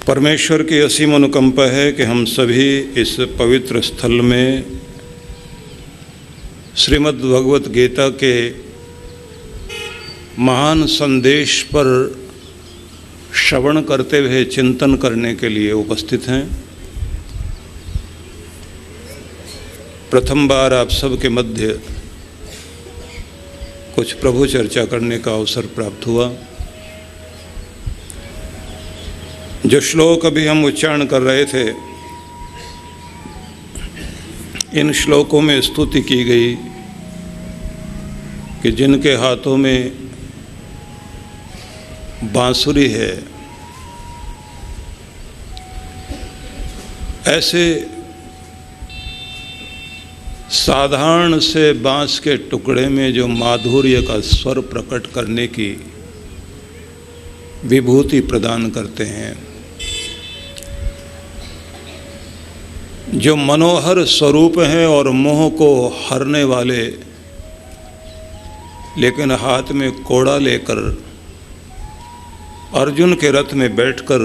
परमेश्वर की असीम अनुकंपा है कि हम सभी इस पवित्र स्थल में श्रीमद् भगवत गीता के महान संदेश पर श्रवण करते हुए चिंतन करने के लिए उपस्थित हैं। प्रथम बार आप सबके मध्य कुछ प्रभु चर्चा करने का अवसर प्राप्त हुआ। जो श्लोक अभी हम उच्चारण कर रहे थे, इन श्लोकों में स्तुति की गई कि जिनके हाथों में बांसुरी है, ऐसे साधारण से बांस के टुकड़े में जो माधुर्य का स्वर प्रकट करने की विभूति प्रदान करते हैं, जो मनोहर स्वरूप हैं और मोह को हरने वाले, लेकिन हाथ में कोड़ा लेकर अर्जुन के रथ में बैठकर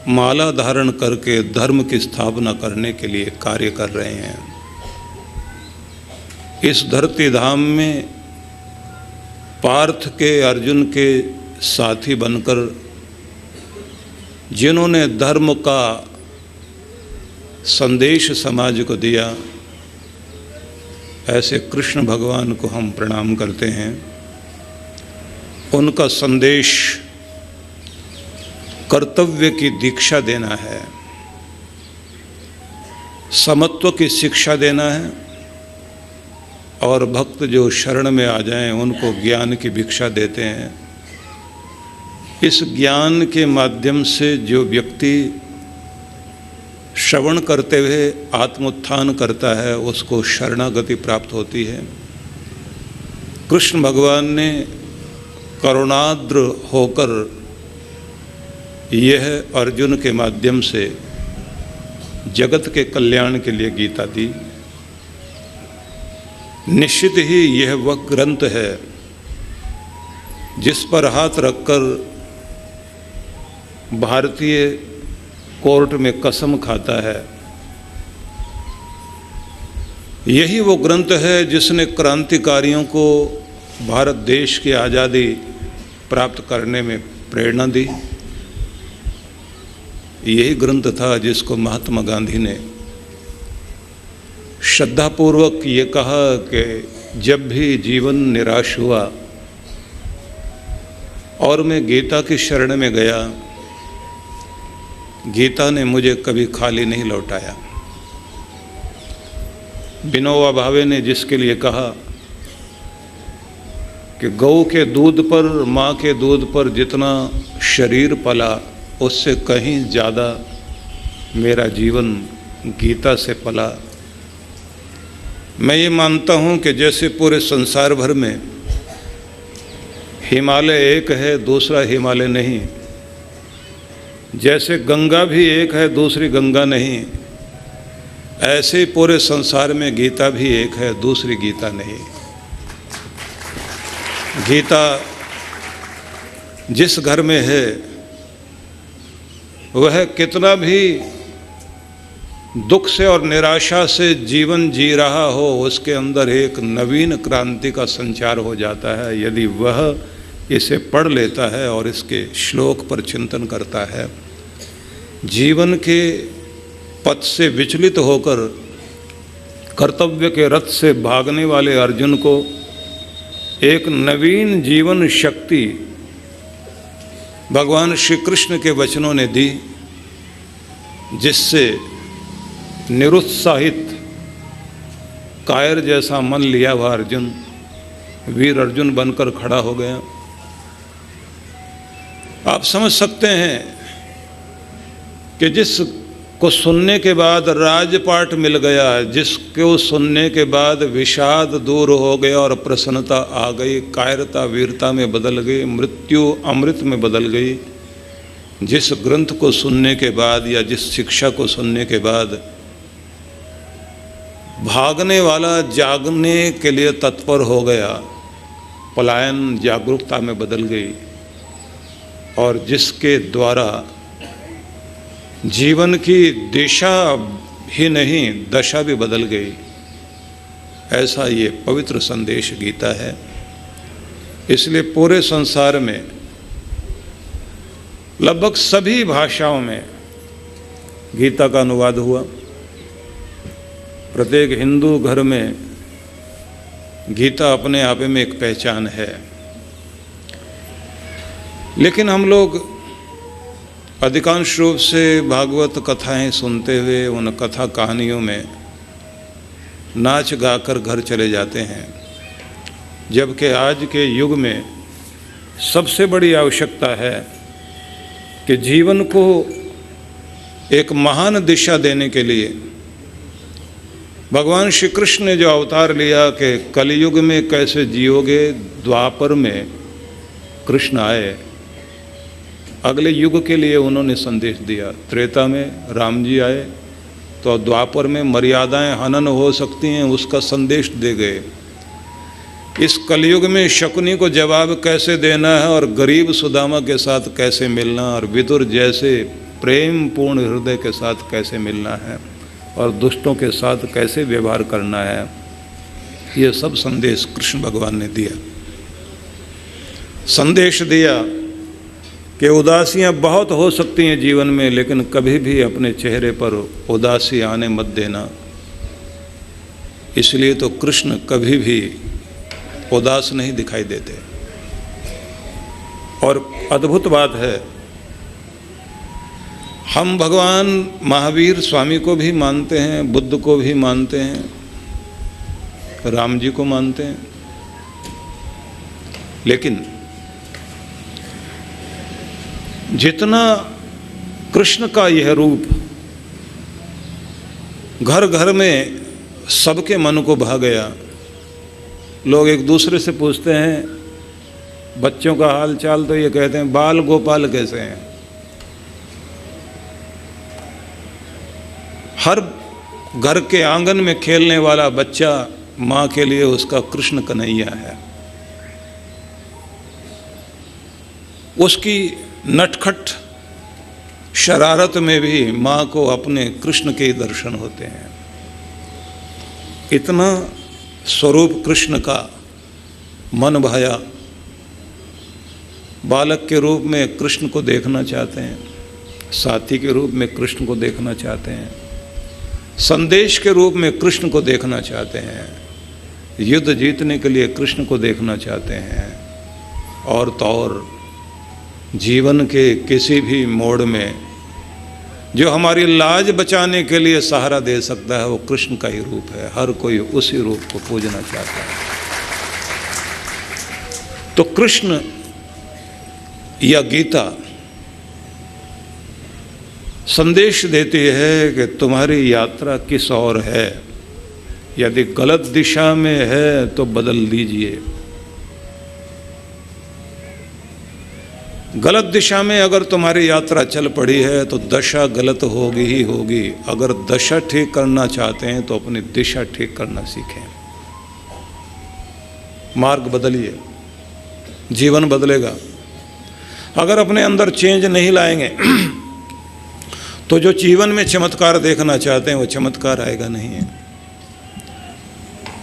माला धारण करके धर्म की स्थापना करने के लिए कार्य कर रहे हैं। इस धरती धाम में पार्थ के, अर्जुन के साथी बनकर जिन्होंने धर्म का संदेश समाज को दिया, ऐसे कृष्ण भगवान को हम प्रणाम करते हैं। उनका संदेश कर्तव्य की दीक्षा देना है, समत्व की शिक्षा देना है, और भक्त जो शरण में आ जाएं उनको ज्ञान की भिक्षा देते हैं। इस ज्ञान के माध्यम से जो व्यक्ति श्रवण करते हुए आत्मोत्थान करता है, उसको शरणागति प्राप्त होती है। कृष्ण भगवान ने करुणाद्र होकर यह अर्जुन के माध्यम से जगत के कल्याण के लिए गीता दी। निश्चित ही यह वह ग्रंथ है जिस पर हाथ रखकर भारतीय कोर्ट में कसम खाता है। यही वो ग्रंथ है जिसने क्रांतिकारियों को भारत देश की आज़ादी प्राप्त करने में प्रेरणा दी। यही ग्रंथ था जिसको महात्मा गांधी ने श्रद्धापूर्वक ये कहा कि जब भी जीवन निराश हुआ और मैं गीता की शरण में गया, गीता ने मुझे कभी खाली नहीं लौटाया। विनोबा भावे ने जिसके लिए कहा कि गौ के दूध पर, माँ के दूध पर जितना शरीर पला, उससे कहीं ज़्यादा मेरा जीवन गीता से पला। मैं ये मानता हूँ कि जैसे पूरे संसार भर में हिमालय एक है, दूसरा हिमालय नहीं, जैसे गंगा भी एक है, दूसरी गंगा नहीं, ऐसे ही पूरे संसार में गीता भी एक है, दूसरी गीता नहीं। गीता जिस घर में है, वह कितना भी दुख से और निराशा से जीवन जी रहा हो, उसके अंदर एक नवीन क्रांति का संचार हो जाता है यदि वह इसे पढ़ लेता है और इसके श्लोक पर चिंतन करता है। जीवन के पथ से विचलित होकर कर्तव्य के रथ से भागने वाले अर्जुन को एक नवीन जीवन शक्ति भगवान श्री कृष्ण के वचनों ने दी, जिससे निरुत्साहित कायर जैसा मन लिया हुआ अर्जुन वीर अर्जुन बनकर खड़ा हो गया। आप समझ सकते हैं कि जिसको सुनने के बाद राजपाट मिल गया, जिसको सुनने के बाद विषाद दूर हो गया और प्रसन्नता आ गई, कायरता वीरता में बदल गई, मृत्यु अमृत में बदल गई, जिस ग्रंथ को सुनने के बाद या जिस शिक्षा को सुनने के बाद भागने वाला जागने के लिए तत्पर हो गया, पलायन जागरूकता में बदल गई। और जिसके द्वारा जीवन की दिशा ही नहीं दशा भी बदल गई, ऐसा ये पवित्र संदेश गीता है। इसलिए पूरे संसार में लगभग सभी भाषाओं में गीता का अनुवाद हुआ। प्रत्येक हिंदू घर में गीता अपने आप में एक पहचान है। लेकिन हम लोग अधिकांश रूप से भागवत कथाएं सुनते हुए उन कथा कहानियों में नाच गाकर घर चले जाते हैं, जबकि आज के युग में सबसे बड़ी आवश्यकता है कि जीवन को एक महान दिशा देने के लिए भगवान श्री कृष्ण ने जो अवतार लिया कि कलयुग में कैसे जियोगे, द्वापर में कृष्ण आए, अगले युग के लिए उन्होंने संदेश दिया। त्रेता में राम जी आए तो द्वापर में मर्यादाएं हनन हो सकती हैं, उसका संदेश दे गए। इस कलयुग में शकुनी को जवाब कैसे देना है और गरीब सुदामा के साथ कैसे मिलना और विदुर जैसे प्रेम पूर्ण हृदय के साथ कैसे मिलना है और दुष्टों के साथ कैसे व्यवहार करना है, ये सब संदेश कृष्ण भगवान ने दिया। संदेश दिया कि उदासियां बहुत हो सकती हैं जीवन में, लेकिन कभी भी अपने चेहरे पर उदासी आने मत देना। इसलिए तो कृष्ण कभी भी उदास नहीं दिखाई देते। और अद्भुत बात है, हम भगवान महावीर स्वामी को भी मानते हैं, बुद्ध को भी मानते हैं, राम जी को मानते हैं, लेकिन जितना कृष्ण का यह रूप घर घर में सबके मन को भा गया। लोग एक दूसरे से पूछते हैं बच्चों का हाल चाल, तो ये कहते हैं बाल गोपाल कैसे हैं। हर घर के आंगन में खेलने वाला बच्चा माँ के लिए उसका कृष्ण कन्हैया है। उसकी नटखट शरारत में भी माँ को अपने कृष्ण के दर्शन होते हैं। इतना स्वरूप कृष्ण का मन भाया। बालक के रूप में कृष्ण को देखना चाहते हैं, साथी के रूप में कृष्ण को देखना चाहते हैं, संदेश के रूप में कृष्ण को देखना चाहते हैं, युद्ध जीतने के लिए कृष्ण को देखना चाहते हैं, और तो और जीवन के किसी भी मोड़ में जो हमारी लाज बचाने के लिए सहारा दे सकता है वो कृष्ण का ही रूप है। हर कोई उसी रूप को पूजना चाहता है। तो कृष्ण या गीता संदेश देती है कि तुम्हारी यात्रा किस ओर है। यदि गलत दिशा में है तो बदल दीजिए। गलत दिशा में अगर तुम्हारी यात्रा चल पड़ी है तो दशा गलत होगी ही होगी। अगर दशा ठीक करना चाहते हैं तो अपनी दिशा ठीक करना सीखें, मार्ग बदलिए, जीवन बदलेगा। अगर अपने अंदर चेंज नहीं लाएंगे तो जो जीवन में चमत्कार देखना चाहते हैं वो चमत्कार आएगा नहीं है।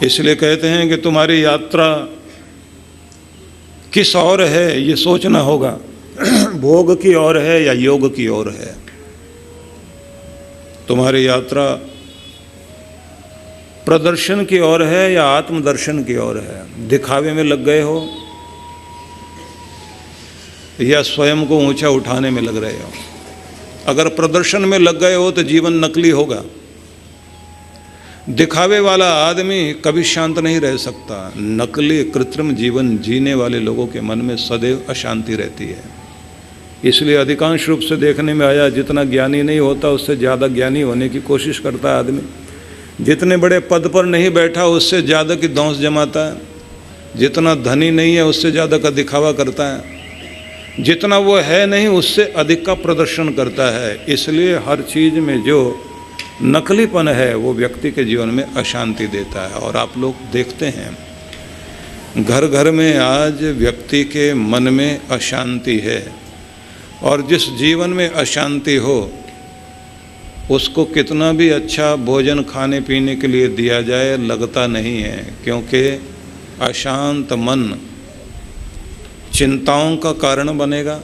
इसलिए कहते हैं कि तुम्हारी यात्रा किस ओर है ये सोचना होगा। भोग की ओर है या योग की ओर है। तुम्हारी यात्रा प्रदर्शन की ओर है या आत्मदर्शन की ओर है। दिखावे में लग गए हो या स्वयं को ऊंचा उठाने में लग रहे हो। अगर प्रदर्शन में लग गए हो तो जीवन नकली होगा। दिखावे वाला आदमी कभी शांत नहीं रह सकता। नकली कृत्रिम जीवन जीने वाले लोगों के मन में सदैव अशांति रहती है। इसलिए अधिकांश रूप से देखने में आया, जितना ज्ञानी नहीं होता उससे ज़्यादा ज्ञानी होने की कोशिश करता है आदमी। जितने बड़े पद पर नहीं बैठा उससे ज़्यादा की दौंस जमाता है। जितना धनी नहीं है उससे ज़्यादा का दिखावा करता है। जितना वो है नहीं उससे अधिक का प्रदर्शन करता है। इसलिए हर चीज़ में जो नकलीपन है वो व्यक्ति के जीवन में अशांति देता है। और आप लोग देखते हैं घर घर में आज व्यक्ति के मन में अशांति है। और जिस जीवन में अशांति हो उसको कितना भी अच्छा भोजन खाने पीने के लिए दिया जाए लगता नहीं है, क्योंकि अशांत मन चिंताओं का कारण बनेगा,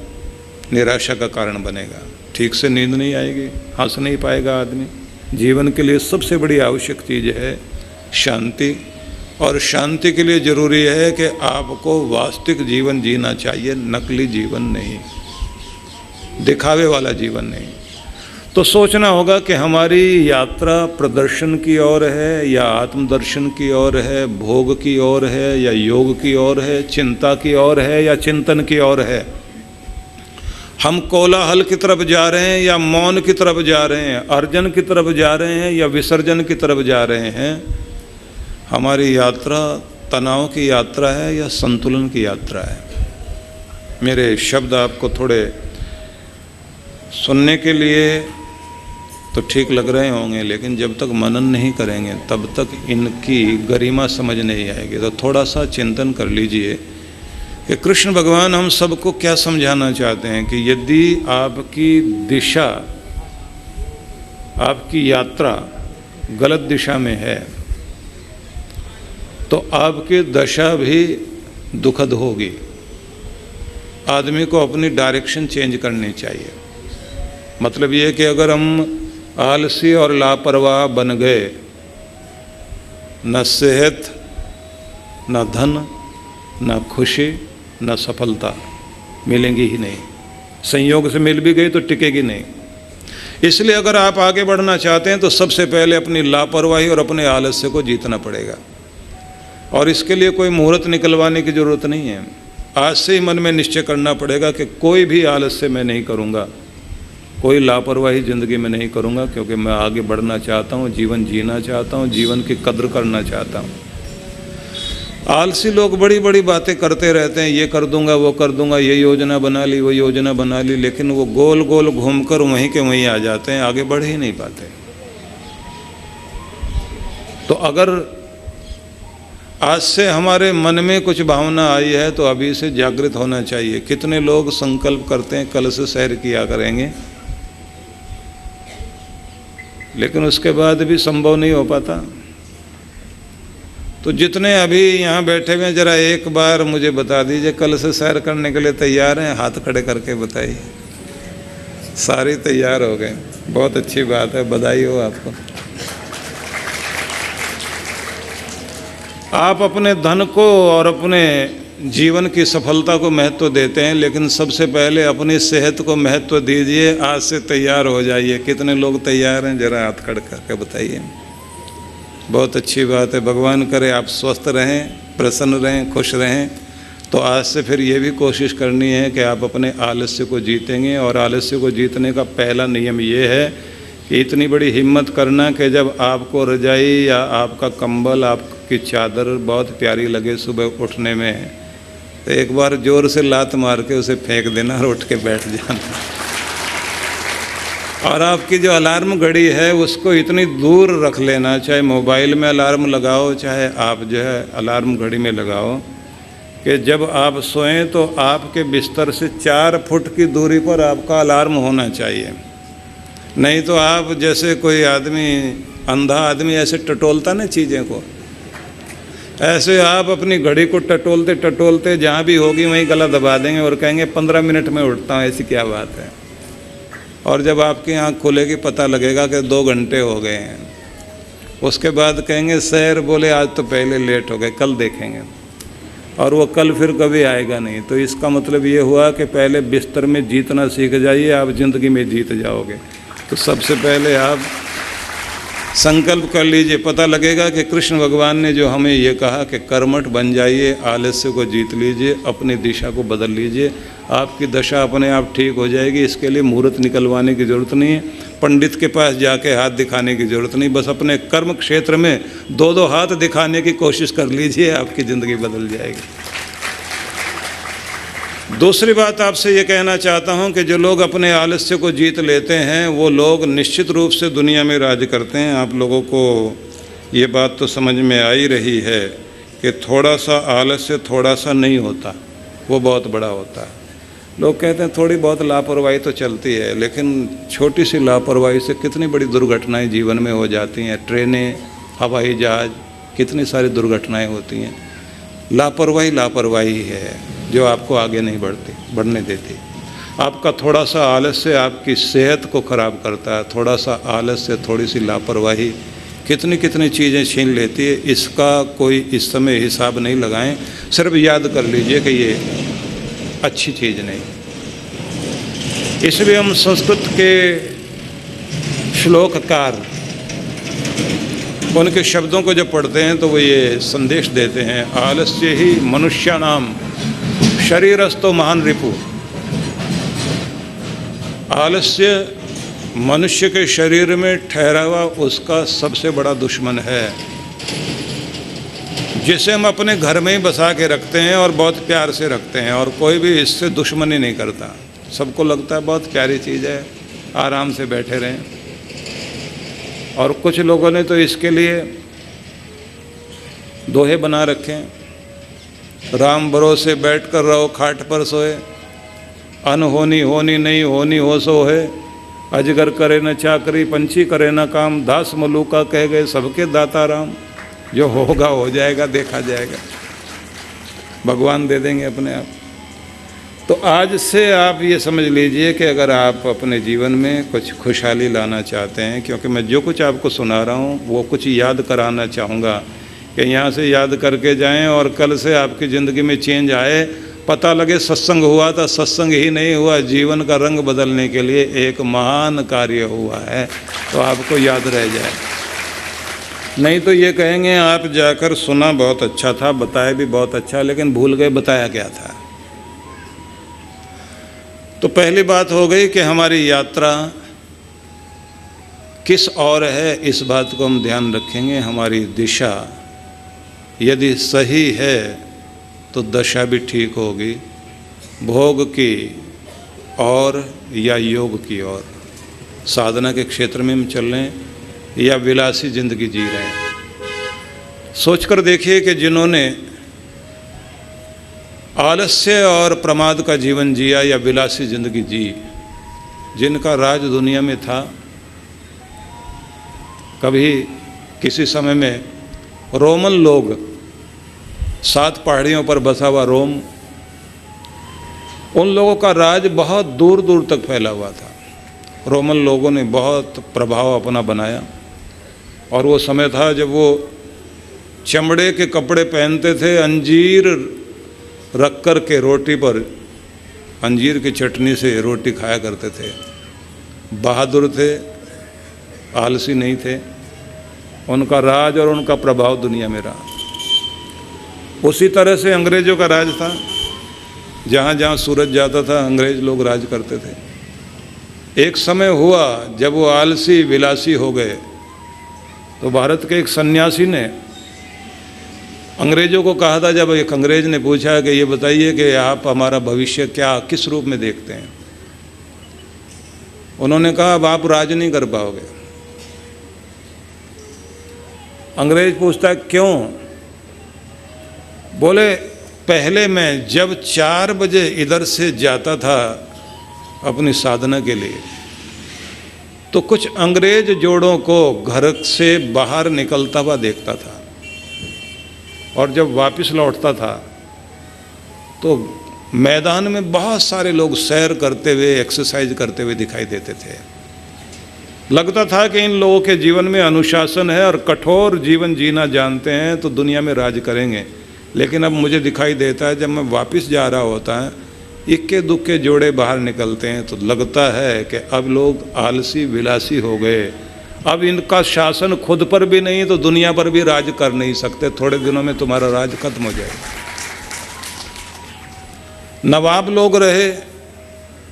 निराशा का कारण बनेगा, ठीक से नींद नहीं आएगी, हंस नहीं पाएगा आदमी। जीवन के लिए सबसे बड़ी आवश्यक चीज़ है शांति, और शांति के लिए ज़रूरी है कि आपको वास्तविक जीवन जीना चाहिए, नकली जीवन नहीं, दिखावे वाला जीवन नहीं। तो सोचना होगा कि हमारी यात्रा प्रदर्शन की ओर है या आत्मदर्शन की ओर है, भोग की ओर है या योग की ओर है, चिंता की ओर है या चिंतन की ओर है। हम कोलाहल की तरफ जा रहे हैं या मौन की तरफ जा रहे हैं, अर्जन की तरफ जा रहे हैं या विसर्जन की तरफ जा रहे हैं। हमारी यात्रा तनाव की यात्रा है या संतुलन की यात्रा है। मेरे शब्द आपको थोड़े सुनने के लिए तो ठीक लग रहे होंगे, लेकिन जब तक मनन नहीं करेंगे तब तक इनकी गरिमा समझ नहीं आएगी। तो थोड़ा सा चिंतन कर लीजिए कि कृष्ण भगवान हम सबको क्या समझाना चाहते हैं कि यदि आपकी दिशा, आपकी यात्रा गलत दिशा में है तो आपकी दशा भी दुखद होगी। आदमी को अपनी डायरेक्शन चेंज करनी चाहिए। मतलब ये कि अगर हम आलसी और लापरवाह बन गए, न सेहत, न धन, न खुशी, न सफलता मिलेंगी ही नहीं। संयोग से मिल भी गई तो टिकेगी नहीं। इसलिए अगर आप आगे बढ़ना चाहते हैं तो सबसे पहले अपनी लापरवाही और अपने आलस्य को जीतना पड़ेगा। और इसके लिए कोई मुहूर्त निकलवाने की ज़रूरत नहीं है। आज से ही मन में निश्चय करना पड़ेगा कि कोई भी आलस्य मैं नहीं करूँगा, कोई लापरवाही ज़िंदगी में नहीं करूँगा, क्योंकि मैं आगे बढ़ना चाहता हूँ, जीवन जीना चाहता हूँ, जीवन की कद्र करना चाहता हूँ। आलसी लोग बड़ी बड़ी बातें करते रहते हैं, ये कर दूंगा, वो कर दूंगा, ये योजना बना ली, वो योजना बना ली, लेकिन वो गोल गोल घूमकर वहीं के वहीं आ जाते हैं, आगे बढ़ ही नहीं पाते। तो अगर आज से हमारे मन में कुछ भावना आई है तो अभी से जागृत होना चाहिए। कितने लोग संकल्प करते हैं कल से सैर किया करेंगे, लेकिन उसके बाद भी संभव नहीं हो पाता। तो जितने अभी यहाँ बैठे हुए हैं, जरा एक बार मुझे बता दीजिए कल से सैर करने के लिए तैयार हैं? हाथ खड़े करके बताइए। सारे तैयार हो गए, बहुत अच्छी बात है, बधाई हो आपको। आप अपने धन को और अपने जीवन की सफलता को महत्व देते हैं, लेकिन सबसे पहले अपनी सेहत को महत्व दीजिए। आज से तैयार हो जाइए। कितने लोग तैयार हैं? जरा हाथ खड़े करके बताइए। बहुत अच्छी बात है। भगवान करे आप स्वस्थ रहें, प्रसन्न रहें, खुश रहें। तो आज से फिर ये भी कोशिश करनी है कि आप अपने आलस्य को जीतेंगे। और आलस्य को जीतने का पहला नियम ये है कि इतनी बड़ी हिम्मत करना कि जब आपको रजाई या आपका कंबल, आपकी चादर बहुत प्यारी लगे सुबह उठने में, तो एक बार जोर से लात मार के उसे फेंक देना और उठ के बैठ जाना। और आपकी जो अलार्म घड़ी है उसको इतनी दूर रख लेना, चाहे मोबाइल में अलार्म लगाओ, चाहे आप जो है अलार्म घड़ी में लगाओ, कि जब आप सोएं तो आपके बिस्तर से 4 फुट की दूरी पर आपका अलार्म होना चाहिए। नहीं तो आप जैसे कोई आदमी, अंधा आदमी ऐसे टटोलता ना चीज़ें को, ऐसे आप अपनी घड़ी को टटोलते टटोलते जहाँ भी होगी वहीं गला दबा देंगे और कहेंगे 15 मिनट में उठता हूँ। ऐसी क्या बात है? और जब आपकी आँख खुलेगी पता लगेगा कि 2 घंटे हो गए हैं। उसके बाद कहेंगे सैर, बोले आज तो पहले लेट हो गए, कल देखेंगे। और वो कल फिर कभी आएगा नहीं। तो इसका मतलब ये हुआ कि पहले बिस्तर में जीतना सीख जाइए, आप ज़िंदगी में जीत जाओगे। तो सबसे पहले आप संकल्प कर लीजिए। पता लगेगा कि कृष्ण भगवान ने जो हमें ये कहा कि कर्मठ बन जाइए, आलस्य को जीत लीजिए, अपनी दिशा को बदल लीजिए, आपकी दशा अपने आप ठीक हो जाएगी। इसके लिए मुहूर्त निकलवाने की ज़रूरत नहीं है, पंडित के पास जाके हाथ दिखाने की ज़रूरत नहीं। बस अपने कर्म क्षेत्र में 2-2 हाथ दिखाने की कोशिश कर लीजिए, आपकी ज़िंदगी बदल जाएगी। दूसरी बात आपसे ये कहना चाहता हूँ कि जो लोग अपने आलस्य को जीत लेते हैं वो लोग निश्चित रूप से दुनिया में राज करते हैं। आप लोगों को ये बात तो समझ में आ ही रही है कि थोड़ा सा आलस्य थोड़ा सा नहीं होता, वो बहुत बड़ा होता है। लोग कहते हैं थोड़ी बहुत लापरवाही तो चलती है, लेकिन छोटी सी लापरवाही से कितनी बड़ी दुर्घटनाएं जीवन में हो जाती हैं। ट्रेनें, हवाई जहाज, कितनी सारी दुर्घटनाएं होती हैं। लापरवाही लापरवाही है जो आपको आगे नहीं बढ़ने देती। आपका थोड़ा सा आलस्य आपकी सेहत को ख़राब करता है। थोड़ा सा आलस्य, थोड़ी सी लापरवाही कितनी कितनी चीज़ें छीन लेती है। इसका कोई इस समय हिसाब नहीं लगाएं, सिर्फ याद कर लीजिए कि ये अच्छी चीज़ नहीं। इसलिए हम संस्कृत के श्लोककार उनके शब्दों को जब पढ़ते हैं तो वो ये संदेश देते हैं, आलस्य ही मनुष्याणाम शरीरस्थो महान रिपु। आलस्य मनुष्य के शरीर में ठहरा हुआ उसका सबसे बड़ा दुश्मन है, जिसे हम अपने घर में ही बसा के रखते हैं और बहुत प्यार से रखते हैं, और कोई भी इससे दुश्मनी नहीं करता। सबको लगता है बहुत प्यारी चीज़ है, आराम से बैठे रहें। और कुछ लोगों ने तो इसके लिए दोहे बना रखे हैं, राम भरोसे बैठ कर रहो खाट पर सोए, अनहोनी होनी नहीं होनी हो सो है, अजगर करे न चाकरी पंछी करे न काम, दास मलूका कह गए सबके दाता राम। जो होगा हो जाएगा, देखा जाएगा, भगवान दे देंगे अपने आप। तो आज से आप ये समझ लीजिए कि अगर आप अपने जीवन में कुछ खुशहाली लाना चाहते हैं, क्योंकि मैं जो कुछ आपको सुना रहा हूँ वो कुछ याद कराना चाहूँगा कि यहाँ से याद करके जाएं और कल से आपकी ज़िंदगी में चेंज आए। पता लगे सत्संग हुआ था, सत्संग ही नहीं हुआ, जीवन का रंग बदलने के लिए एक महान कार्य हुआ है, तो आपको याद रह जाए। नहीं तो ये कहेंगे आप जाकर सुना बहुत अच्छा था, बताया भी बहुत अच्छा, लेकिन भूल गए बताया क्या था। तो पहली बात हो गई कि हमारी यात्रा किस ओर है, इस बात को हम ध्यान रखेंगे। हमारी दिशा यदि सही है तो दशा भी ठीक होगी, भोग की और या योग की ओर, साधना के क्षेत्र में हम चल रहे हैं या विलासी जिंदगी जी रहे हैं। सोचकर देखिए कि जिन्होंने आलस्य और प्रमाद का जीवन जिया या विलासी जिंदगी जी, जिनका राज दुनिया में था, कभी किसी समय में रोमन लोग, 7 पहाड़ियों पर बसा हुआ रोम, उन लोगों का राज बहुत दूर दूर तक फैला हुआ था। रोमन लोगों ने बहुत प्रभाव अपना बनाया, और वो समय था जब वो चमड़े के कपड़े पहनते थे, अंजीर रख कर के रोटी पर अंजीर की चटनी से रोटी खाया करते थे। बहादुर थे, आलसी नहीं थे। उनका राज और उनका प्रभाव दुनिया में रहा। उसी तरह से अंग्रेज़ों का राज था, जहाँ जहाँ सूरज जाता था अंग्रेज़ लोग राज करते थे। एक समय हुआ जब वो आलसी विलासी हो गए, तो भारत के एक सन्यासी ने अंग्रेज़ों को कहा था, जब एक अंग्रेज़ ने पूछा कि ये बताइए कि आप हमारा भविष्य क्या किस रूप में देखते हैं, उन्होंने कहा अब आप राज नहीं कर पाओगे। अंग्रेज़ पूछता है क्यों? बोले पहले मैं जब 4 बजे इधर से जाता था अपनी साधना के लिए, तो कुछ अंग्रेज जोड़ों को घर से बाहर निकलता हुआ देखता था, और जब वापस लौटता था तो मैदान में बहुत सारे लोग सैर करते हुए, एक्सरसाइज करते हुए दिखाई देते थे। लगता था कि इन लोगों के जीवन में अनुशासन है और कठोर जीवन जीना जानते हैं, तो दुनिया में राज करेंगे। लेकिन अब मुझे दिखाई देता है जब मैं वापस जा रहा होता है, इक्के दुक्के जोड़े बाहर निकलते हैं, तो लगता है कि अब लोग आलसी विलासी हो गए। अब इनका शासन खुद पर भी नहीं तो दुनिया पर भी राज कर नहीं सकते। थोड़े दिनों में तुम्हारा राज खत्म हो जाएगा। नवाब लोग रहे,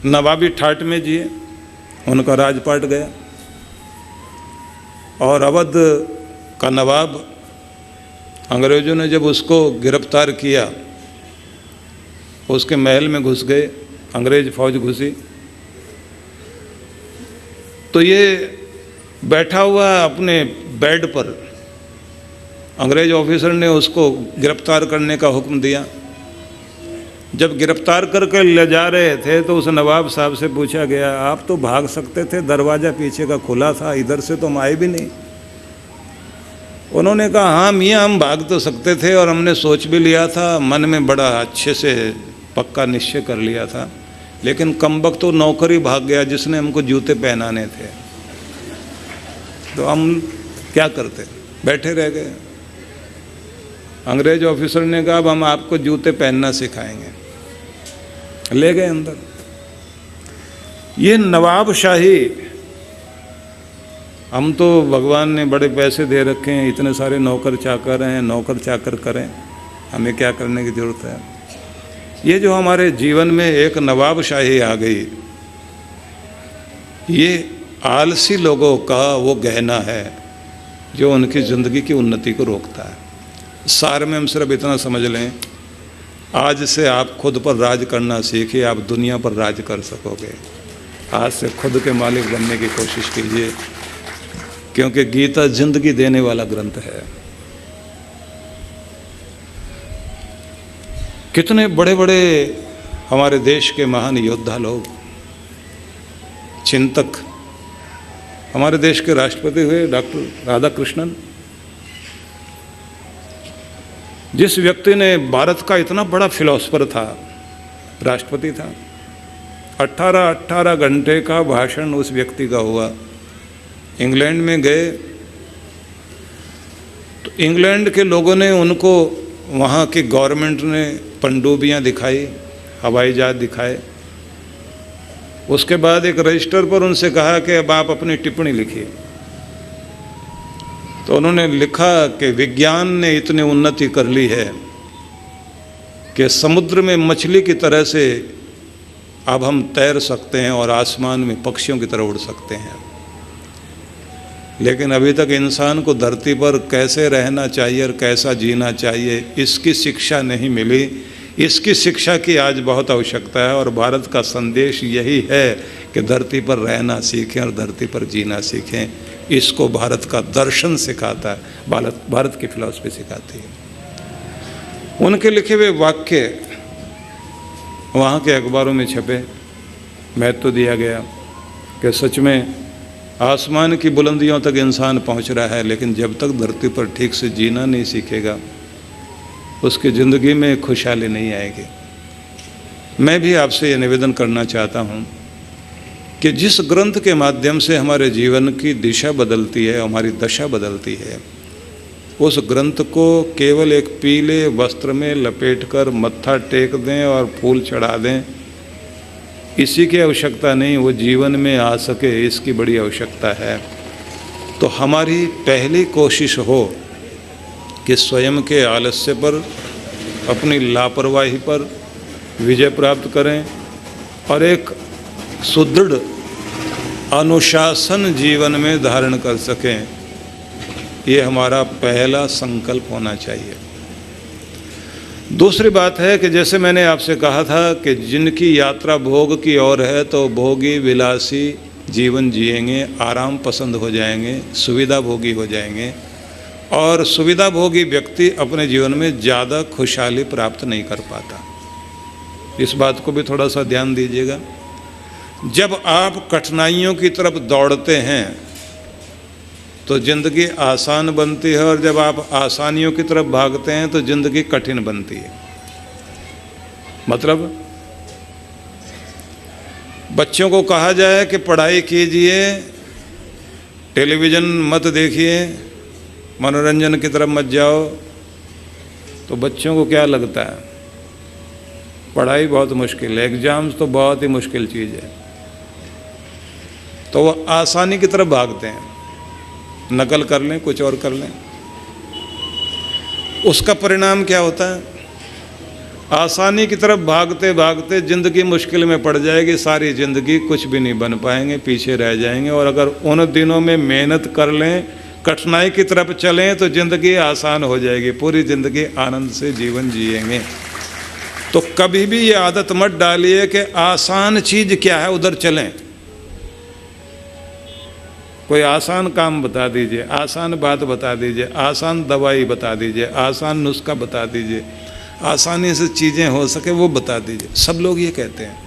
नवाबी ठाट में जिए, उनका राजपाट गया। और अवध का नवाब, अंग्रेज़ों ने जब उसको गिरफ्तार किया, उसके महल में घुस गए, अंग्रेज फौज घुसी, तो ये बैठा हुआ अपने बेड पर, अंग्रेज ऑफिसर ने उसको गिरफ्तार करने का हुक्म दिया। जब गिरफ्तार करके ले जा रहे थे तो उस नवाब साहब से पूछा गया, आप तो भाग सकते थे, दरवाज़ा पीछे का खुला था, इधर से तो हम आए भी नहीं। उन्होंने कहा, हाँ मियाँ, हम भाग तो सकते थे और हमने सोच भी लिया था, मन में बड़ा अच्छे से पक्का निश्चय कर लिया था, लेकिन कमबख्त तो नौकर ही भाग गया जिसने हमको जूते पहनाने थे, तो हम क्या करते, बैठे रह गए। अंग्रेज ऑफिसर ने कहा, अब हम आपको जूते पहनना सिखाएंगे, ले गए अंदर। ये नवाबशाही, हम तो भगवान ने बड़े पैसे दे रखे हैं, इतने सारे नौकर चाकर हैं, नौकर चाकर करें, हमें क्या करने की ज़रूरत है। ये जो हमारे जीवन में एक नवाबशाही आ गई, ये आलसी लोगों का वो गहना है जो उनकी ज़िंदगी की उन्नति को रोकता है। सार में हम सिर्फ इतना समझ लें, आज से आप खुद पर राज करना सीखिए, आप दुनिया पर राज कर सकोगे। आज से खुद के मालिक बनने की कोशिश कीजिए, क्योंकि गीता जिंदगी देने वाला ग्रंथ है। कितने बड़े बड़े हमारे देश के महान योद्धा लोग, चिंतक, हमारे देश के राष्ट्रपति हुए डॉक्टर राधाकृष्णन, जिस व्यक्ति ने भारत का इतना बड़ा फिलोसफर था, राष्ट्रपति था, 18 घंटे का भाषण उस व्यक्ति का हुआ। इंग्लैंड में गए तो इंग्लैंड के लोगों ने उनको, वहाँ की गवर्नमेंट ने पनडुब्बियाँ दिखाई, हवाई जहाज दिखाए। उसके बाद एक रजिस्टर पर उनसे कहा कि अब आप अपनी टिप्पणी लिखिए। तो उन्होंने लिखा कि विज्ञान ने इतनी उन्नति कर ली है कि समुद्र में मछली की तरह से अब हम तैर सकते हैं और आसमान में पक्षियों की तरह उड़ सकते हैं, लेकिन अभी तक इंसान को धरती पर कैसे रहना चाहिए और कैसा जीना चाहिए, इसकी शिक्षा नहीं मिली। इसकी शिक्षा की आज बहुत आवश्यकता है और भारत का संदेश यही है कि धरती पर रहना सीखें और धरती पर जीना सीखें। इसको भारत का दर्शन सिखाता है, भारत की फिलॉसफी सिखाती है। उनके लिखे हुए वाक्य वहाँ के अखबारों में छपे, महत्व दिया गया कि सच में आसमान की बुलंदियों तक इंसान पहुँच रहा है, लेकिन जब तक धरती पर ठीक से जीना नहीं सीखेगा उसकी ज़िंदगी में खुशहाली नहीं आएगी। मैं भी आपसे ये निवेदन करना चाहता हूँ कि जिस ग्रंथ के माध्यम से हमारे जीवन की दिशा बदलती है, हमारी दशा बदलती है, उस ग्रंथ को केवल एक पीले वस्त्र में लपेटकर मत्था टेक दें और फूल चढ़ा दें, इसी की आवश्यकता नहीं, वो जीवन में आ सके इसकी बड़ी आवश्यकता है। तो हमारी पहली कोशिश हो कि स्वयं के आलस्य पर, अपनी लापरवाही पर विजय प्राप्त करें और एक सुदृढ़ अनुशासन जीवन में धारण कर सकें। ये हमारा पहला संकल्प होना चाहिए। दूसरी बात है कि जैसे मैंने आपसे कहा था कि जिनकी यात्रा भोग की ओर है तो भोगी विलासी जीवन जिएंगे, आराम पसंद हो जाएंगे, सुविधा भोगी हो जाएंगे, और सुविधा भोगी व्यक्ति अपने जीवन में ज़्यादा खुशहाली प्राप्त नहीं कर पाता। इस बात को भी थोड़ा सा ध्यान दीजिएगा। जब आप कठिनाइयों की तरफ दौड़ते हैं तो ज़िंदगी आसान बनती है, और जब आप आसानियों की तरफ भागते हैं तो ज़िंदगी कठिन बनती है। मतलब बच्चों को कहा जाए कि पढ़ाई कीजिए, टेलीविज़न मत देखिए, मनोरंजन की तरफ मत जाओ, तो बच्चों को क्या लगता है, पढ़ाई बहुत मुश्किल है, एग्ज़ाम्स तो बहुत ही मुश्किल चीज़ है, तो वो आसानी की तरफ भागते हैं, नकल कर लें, कुछ और कर लें। उसका परिणाम क्या होता है, आसानी की तरफ भागते भागते ज़िंदगी मुश्किल में पड़ जाएगी, सारी ज़िंदगी कुछ भी नहीं बन पाएंगे, पीछे रह जाएंगे। और अगर उन दिनों में मेहनत कर लें, कठिनाई की तरफ चलें, तो ज़िंदगी आसान हो जाएगी, पूरी ज़िंदगी आनंद से जीवन जिएंगे। तो कभी भी ये आदत मत डालिए कि आसान चीज़ क्या है उधर चलें। कोई आसान काम बता दीजिए, आसान बात बता दीजिए, आसान दवाई बता दीजिए, आसान नुस्खा बता दीजिए। आसानी से चीज़ें हो सके वो बता दीजिए। सब लोग ये कहते हैं।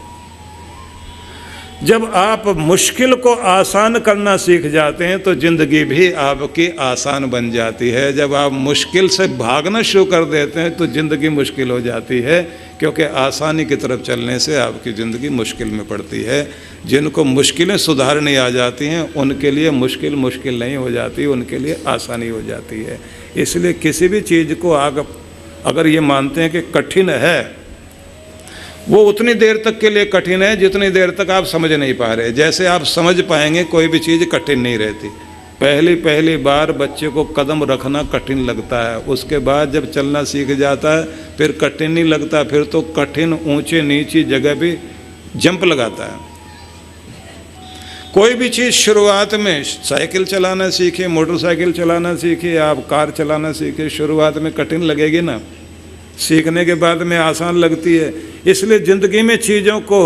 जब आप मुश्किल को आसान करना सीख जाते हैं तो ज़िंदगी भी आपकी आसान बन जाती है। जब आप मुश्किल से भागना शुरू कर देते हैं तो ज़िंदगी मुश्किल हो जाती है, क्योंकि आसानी की तरफ चलने से आपकी ज़िंदगी मुश्किल में पड़ती है। जिनको मुश्किलें सुधारनी आ जाती हैं उनके लिए मुश्किल मुश्किल नहीं हो जाती, उनके लिए आसानी हो जाती है। इसलिए किसी भी चीज़ को आप अगर ये मानते हैं कि कठिन है, वो उतनी देर तक के लिए कठिन है जितनी देर तक आप समझ नहीं पा रहे। जैसे आप समझ पाएंगे कोई भी चीज़ कठिन नहीं रहती। पहली बार बच्चे को कदम रखना कठिन लगता है, उसके बाद जब चलना सीख जाता है फिर कठिन नहीं लगता, फिर तो कठिन ऊंचे नीची जगह भी जंप लगाता है। कोई भी चीज़ शुरुआत में, साइकिल चलाना सीखे, मोटरसाइकिल चलाना सीखे, आप कार चलाना सीखे, शुरुआत में कठिन लगेगी ना, सीखने के बाद में आसान लगती है। इसलिए ज़िंदगी में चीज़ों को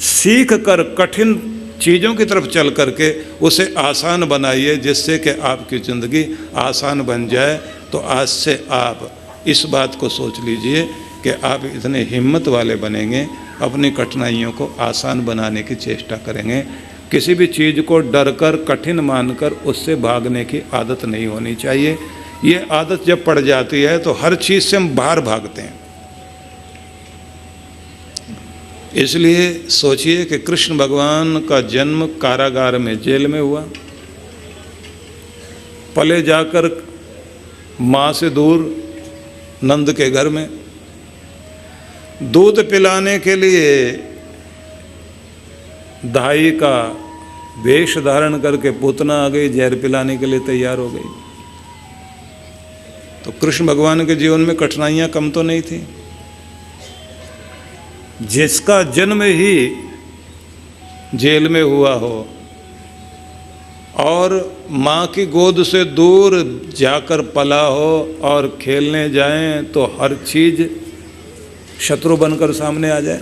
सीख कर कठिन चीज़ों की तरफ चल करके उसे आसान बनाइए, जिससे कि आपकी ज़िंदगी आसान बन जाए। तो आज से आप इस बात को सोच लीजिए कि आप इतने हिम्मत वाले बनेंगे, अपनी कठिनाइयों को आसान बनाने की चेष्टा करेंगे। किसी भी चीज़ को डर कर कठिन मानकर उससे भागने की आदत नहीं होनी चाहिए। ये आदत जब पड़ जाती है तो हर चीज़ से हम बाहर भागते हैं। इसलिए सोचिए कि कृष्ण भगवान का जन्म कारागार में, जेल में हुआ। पले जाकर माँ से दूर नंद के घर में, दूध पिलाने के लिए दाई का वेश धारण करके पूतना आ गई, जहर पिलाने के लिए तैयार हो गई। तो कृष्ण भगवान के जीवन में कठिनाइयाँ कम तो नहीं थी। जिसका जन्म ही जेल में हुआ हो और माँ की गोद से दूर जाकर पला हो और खेलने जाएं तो हर चीज़ शत्रु बनकर सामने आ जाए,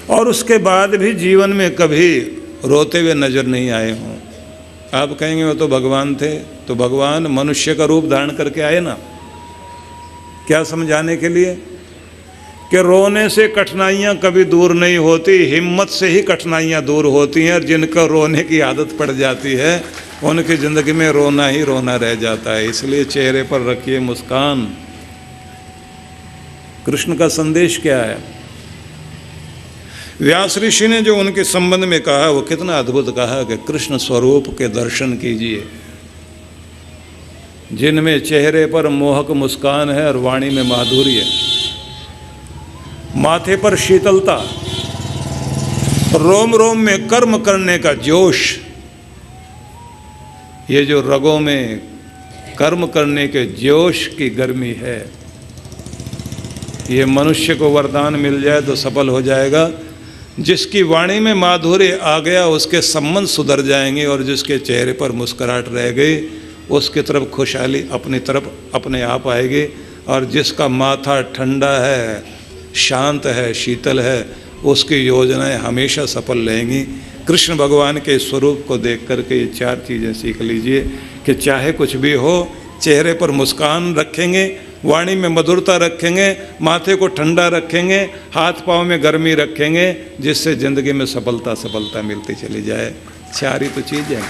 और उसके बाद भी जीवन में कभी रोते हुए नज़र नहीं आए हों। आप कहेंगे वो तो भगवान थे, तो भगवान मनुष्य का रूप धारण करके आए ना, क्या समझाने के लिए कि रोने से कठिनाइयाँ कभी दूर नहीं होती, हिम्मत से ही कठिनाइयाँ दूर होती हैं। और जिनको रोने की आदत पड़ जाती है उनकी ज़िंदगी में रोना ही रोना रह जाता है। इसलिए चेहरे पर रखिए मुस्कान। कृष्ण का संदेश क्या है? व्यास ऋषि ने जो उनके संबंध में कहा वो कितना अद्भुत कहा कि कृष्ण स्वरूप के दर्शन कीजिए, जिनमें चेहरे पर मोहक मुस्कान है और वाणी में माधुर्य, माथे पर शीतलता, रोम रोम में कर्म करने का जोश। ये जो रगों में कर्म करने के जोश की गर्मी है, ये मनुष्य को वरदान मिल जाए तो सफल हो जाएगा। जिसकी वाणी में माधुर्य आ गया उसके संबंध सुधर जाएंगे, और जिसके चेहरे पर मुस्कुराहट रह गई उसकी तरफ खुशहाली अपनी तरफ अपने आप आएगी। और जिसका माथा ठंडा है, शांत है, शीतल है, उसकी योजनाएं हमेशा सफल रहेंगी। कृष्ण भगवान के स्वरूप को देख करके ये चार चीज़ें सीख लीजिए कि चाहे कुछ भी हो, चेहरे पर मुस्कान रखेंगे, वाणी में मधुरता रखेंगे, माथे को ठंडा रखेंगे, हाथ पाँव में गर्मी रखेंगे, जिससे ज़िंदगी में सफलता मिलती चली जाए। चार ही तो चीज़ें हैं।